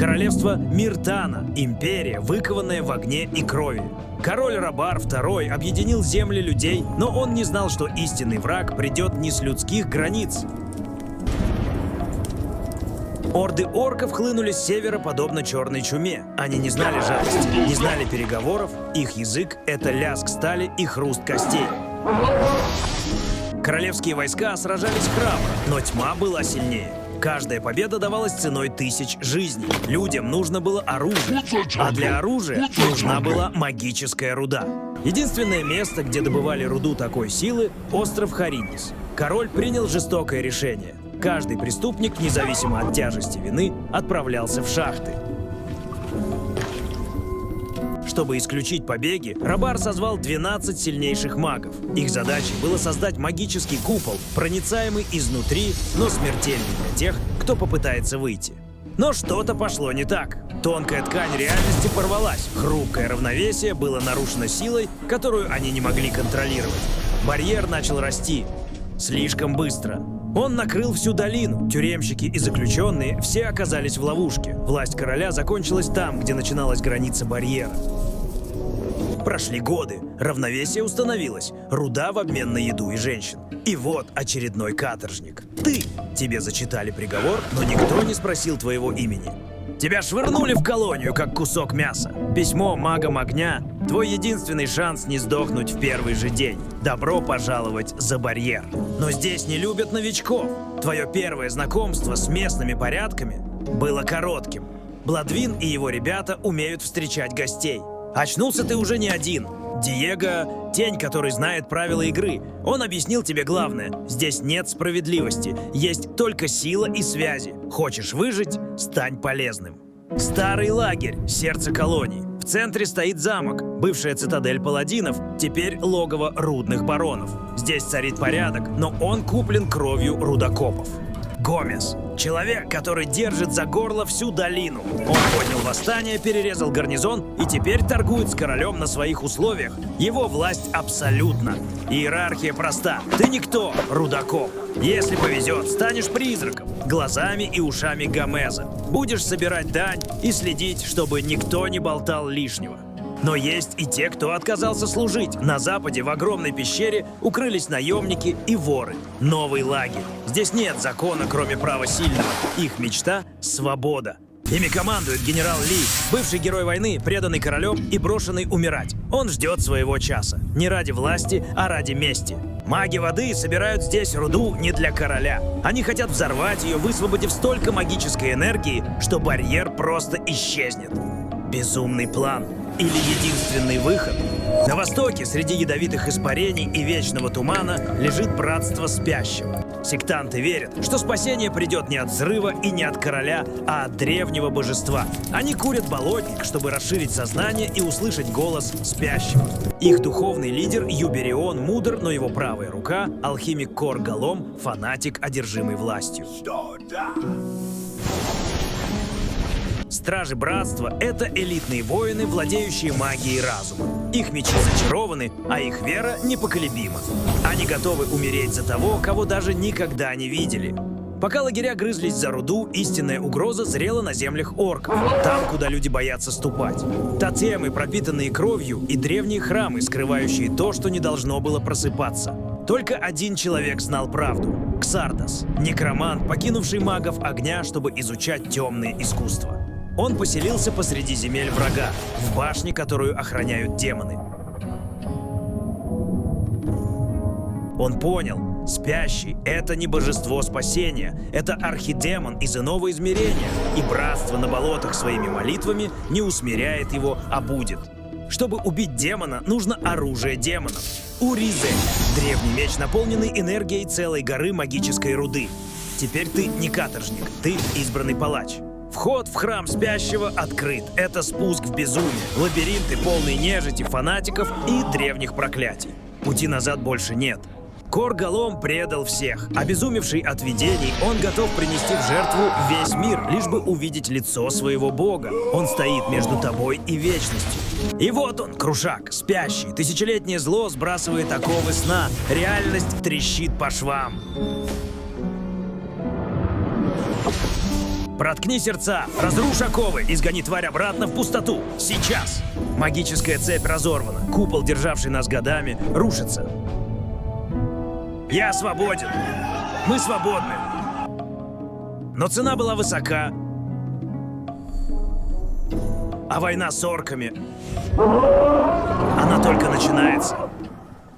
Королевство Миртана, империя, выкованная в огне и крови. Король Рабар II объединил земли людей, но он не знал, что истинный враг придет не с людских границ. Орды орков хлынули с севера, подобно черной чуме. Они не знали жалости, не знали переговоров. Их язык — это лязг стали и хруст костей. Королевские войска сражались храбро, но тьма была сильнее. Каждая победа давалась ценой тысяч жизней. Людям нужно было оружие, а для оружия нужна была магическая руда. Единственное место, где добывали руду такой силы — остров Харидис. Король принял жестокое решение. Каждый преступник, независимо от тяжести вины, отправлялся в шахты. Чтобы исключить побеги, Рабар созвал 12 сильнейших магов. Их задачей было создать магический купол, проницаемый изнутри, но смертельный для тех, кто попытается выйти. Но что-то пошло не так. Тонкая ткань реальности порвалась. Хрупкое равновесие было нарушено силой, которую они не могли контролировать. Барьер начал расти. Слишком быстро. Он накрыл всю долину. Тюремщики и заключенные все оказались в ловушке. Власть короля закончилась там, где начиналась граница барьера. Прошли годы. Равновесие установилось. Руда в обмен на еду и женщин. И вот очередной каторжник. Ты! Тебе зачитали приговор, но никто не спросил твоего имени. Тебя швырнули в колонию, как кусок мяса. Письмо магам огня — твой единственный шанс не сдохнуть в первый же день. Добро пожаловать за барьер. Но здесь не любят новичков. Твое первое знакомство с местными порядками было коротким. Бладвин и его ребята умеют встречать гостей. Очнулся ты уже не один. Диего — тень, который знает правила игры. Он объяснил тебе главное. Здесь нет справедливости. Есть только сила и связи. Хочешь выжить — стань полезным. Старый лагерь, сердце колонии. В центре стоит замок, бывшая цитадель паладинов, теперь логово рудных баронов. Здесь царит порядок, но он куплен кровью рудокопов. Гомес. Человек, который держит за горло всю долину. Он поднял восстание, перерезал гарнизон и теперь торгует с королем на своих условиях. Его власть абсолютна. Иерархия проста. Ты никто, рудокоп. Если повезет, станешь призраком, глазами и ушами Гомеза. Будешь собирать дань и следить, чтобы никто не болтал лишнего. Но есть и те, кто отказался служить. На западе, в огромной пещере, укрылись наемники и воры. Новый лагерь. Здесь нет закона, кроме права сильного. Их мечта — свобода. Ими командует генерал Ли, бывший герой войны, преданный королем и брошенный умирать. Он ждет своего часа. Не ради власти, а ради мести. Маги воды собирают здесь руду не для короля. Они хотят взорвать ее, высвободив столько магической энергии, что барьер просто исчезнет. Безумный план. Или единственный выход? На востоке, среди ядовитых испарений и вечного тумана, лежит братство спящего. Сектанты верят, что спасение придет не от взрыва и не от короля, а от древнего божества. Они курят болотник, чтобы расширить сознание и услышать голос спящего. Их духовный лидер Юберион мудр, но его правая рука — алхимик Кор Галом, фанатик, одержимый властью. Стражи Братства — это элитные воины, владеющие магией разума. Их мечи зачарованы, а их вера непоколебима. Они готовы умереть за того, кого даже никогда не видели. Пока лагеря грызлись за руду, истинная угроза зрела на землях орков, там, куда люди боятся ступать. Тотемы, пропитанные кровью, и древние храмы, скрывающие то, что не должно было просыпаться. Только один человек знал правду — Ксардас, некромант, покинувший магов огня, чтобы изучать темные искусства. Он поселился посреди земель врага, в башне, которую охраняют демоны. Он понял, спящий — это не божество спасения, это архидемон из иного измерения, и братство на болотах своими молитвами не усмиряет его, а будет. Чтобы убить демона, нужно оружие демонов. Уризель — древний меч, наполненный энергией целой горы магической руды. Теперь ты не каторжник, ты избранный палач. Вход в храм спящего открыт. Это спуск в безумие. Лабиринты, полные нежити, фанатиков и древних проклятий. Пути назад больше нет. Кор Галом предал всех. Обезумевший от видений, он готов принести в жертву весь мир, лишь бы увидеть лицо своего бога. Он стоит между тобой и вечностью. И вот он, Крушак, спящий. Тысячелетнее зло сбрасывает оковы сна. Реальность трещит по швам. Проткни сердца, разрушь оковы и сгони тварь обратно в пустоту. Сейчас! Магическая цепь разорвана. Купол, державший нас годами, рушится. Я свободен. Мы свободны. Но цена была высока. А война с орками... Она только начинается.